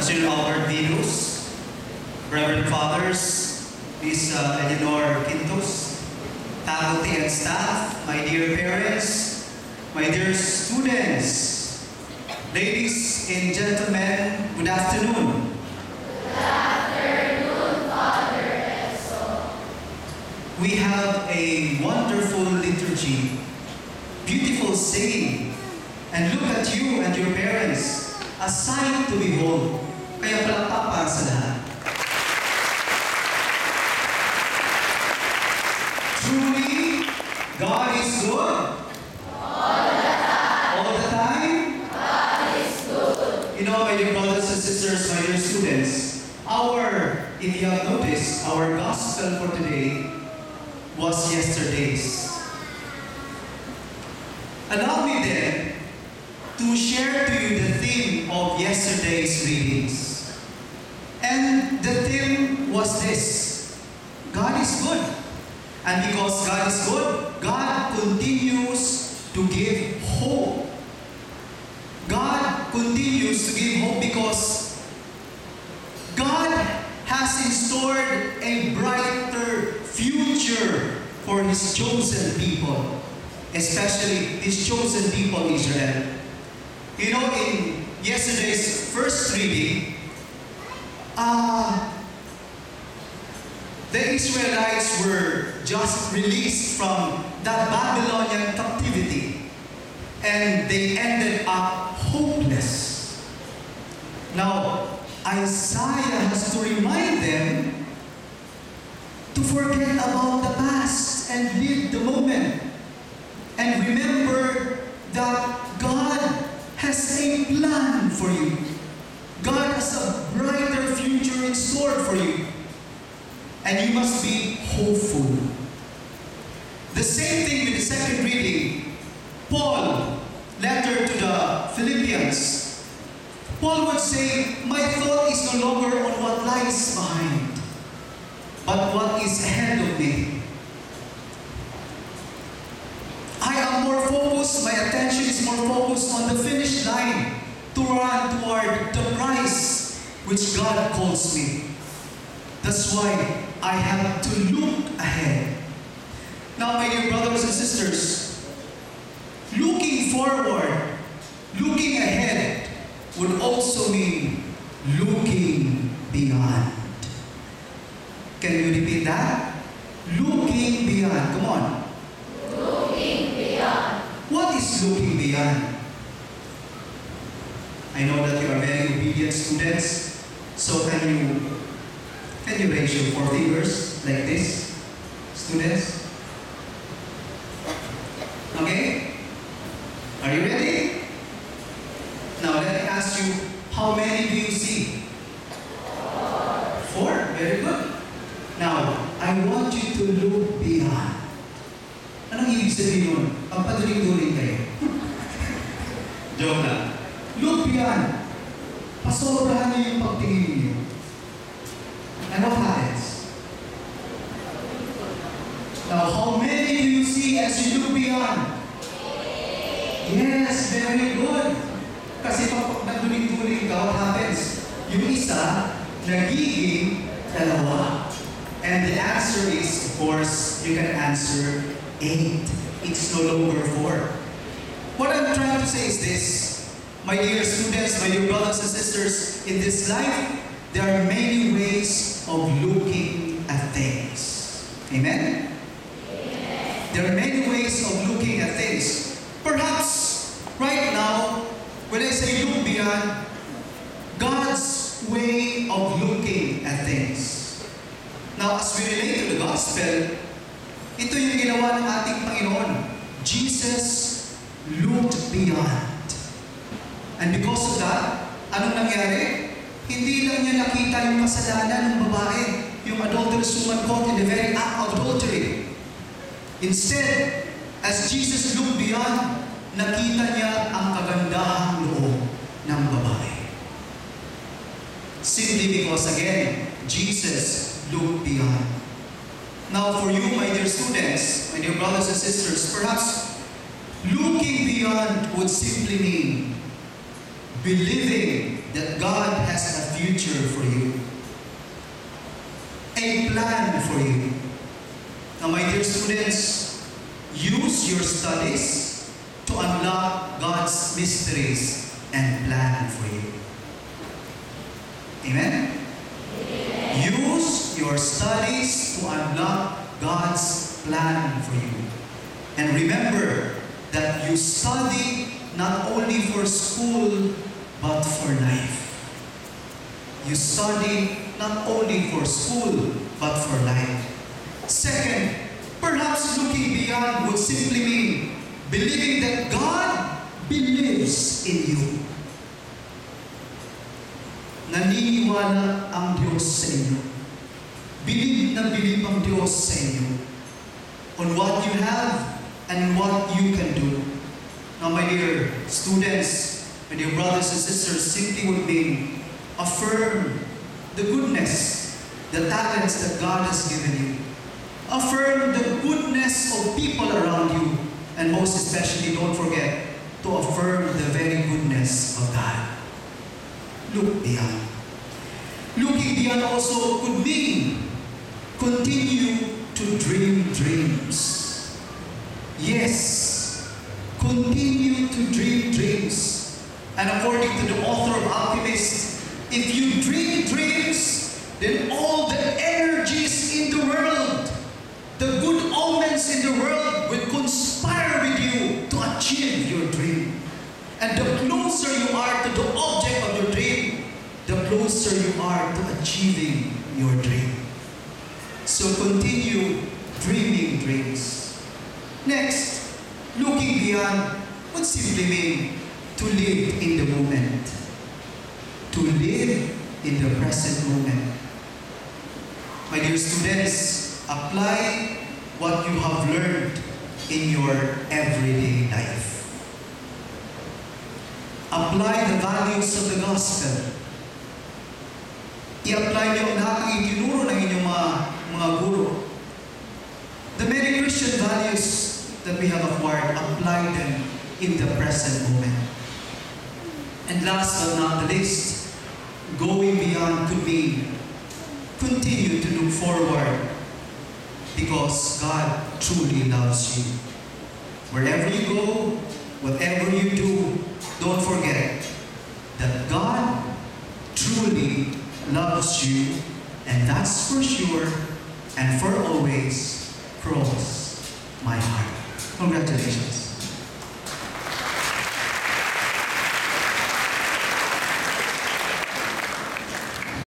Monsignor Albert Venus, Reverend Fathers, Miss Eleanor Quintos, faculty and staff, my dear parents, my dear students, ladies and gentlemen, good afternoon. Good afternoon, Father Enzo. We have a wonderful liturgy, beautiful saying, and look at you and your parents, a sight to behold. Kaya palakpak para sa lahat. Truly, God is good. All the time. All the time. God is good. You know, my dear brothers and sisters, my dear students, if you have noticed, our gospel for today was yesterday's. Allow me then to share to you the theme of yesterday's readings. And the theme was this: God is good. And because God is good, God continues to give hope. God continues to give hope because God has in store a brighter future for His chosen people, especially His chosen people, Israel. You know, in yesterday's first reading, the Israelites were just released from that Babylonian captivity, and they ended up hopeless. Now, Isaiah has to remind them to forget about the past and live the moment, and remember that God has a plan for you. God has a brighter future in store for you. And you must be hopeful. The same thing with the second reading. Paul, letter to the Philippians. Paul would say, my thought is no longer on what lies behind, but what is ahead of me. I am more focused, my attention is more focused on the finish line to run toward the prize which God calls me. That's why I have to look ahead. Now, my dear brothers and sisters, looking forward, looking ahead would also mean looking beyond. Can you repeat that? Looking beyond. Come on. Looking beyond. What is looking beyond? I know that you are very obedient students, so can you raise your 4 fingers like this, students? Okay? Are you ready? Now let me ask you, how many do you see? 4? Very good. Now, I want you to look beyond. Anong ibig sabihin nun? Pagpaduling-duling kayo. Joke lang. Look beyond. Pasobrahan niyo yung pagtingin niyo. And what happens? Now, how many do you see as you look beyond? Yes, very good. Kasi pag nagduling-duling ka, what happens? Yung isa, nagiging dalawa. And the answer is, of course, you can answer 8. It's no longer 4. What I'm trying to say is this, my dear students, my dear brothers and sisters, in this life, there are many ways of looking at things. Amen? Amen. There are many ways of looking at things. Perhaps, right now, when I say look beyond, God's way of looking at things. Now, as we relate to the gospel, ito yung ginawa ng ating Panginoon. Jesus looked beyond. And because of that, anong nangyari? Hindi lang niya nakita yung kasalanan ng babae, yung adulterous woman caught in the very act of adultery. Instead, as Jesus looked beyond, nakita niya ang kagandahang loob ng babae. Simply because, again, Jesus looked beyond. Now, for you, my dear students, my dear brothers and sisters, perhaps looking beyond would simply mean believing that God has a future for you, a plan for you. Now, my dear students, use your studies to unlock God's mysteries and plan for you. Amen? Use your studies to unlock God's plan for you. And remember that you study not only for school, but for life. You study not only for school, but for life. Second, perhaps looking beyond would simply mean believing that God believes in you. Naniniwala ang Diyos sa inyo. Bilib na bilib ang Diyos sa inyo on what you have and what you can do. Now, my dear students, my dear brothers and sisters, simply would mean affirm the goodness, the talents that God has given you. Affirm the goodness of people around you. And most especially, don't forget to affirm the very goodness of God. Look beyond. Looking beyond also could mean continue to dream dreams. Yes, continue to dream dreams. And according to the author of Alchemist, if you dream dreams, then all the energies in the world, the good omens in the world will conspire with you to achieve your dream. And the closer you are to the object of your dream, the closer you are to achieving your dream. So continue dreaming dreams. Next, looking beyond would simply mean to live in the moment. To live in the present moment. My dear students, apply what you have learned in your everyday life. Apply the values of the gospel. I-apply niyo ang lahat ng itinuro ng inyong mga guro. The many Christian values that we have acquired, apply them in the present moment. And last but not the least, going beyond could mean continue to look forward because God truly loves you. Wherever you go, whatever you do, don't forget that God truly loves you, and that's for sure and for always cross my heart. Congratulations.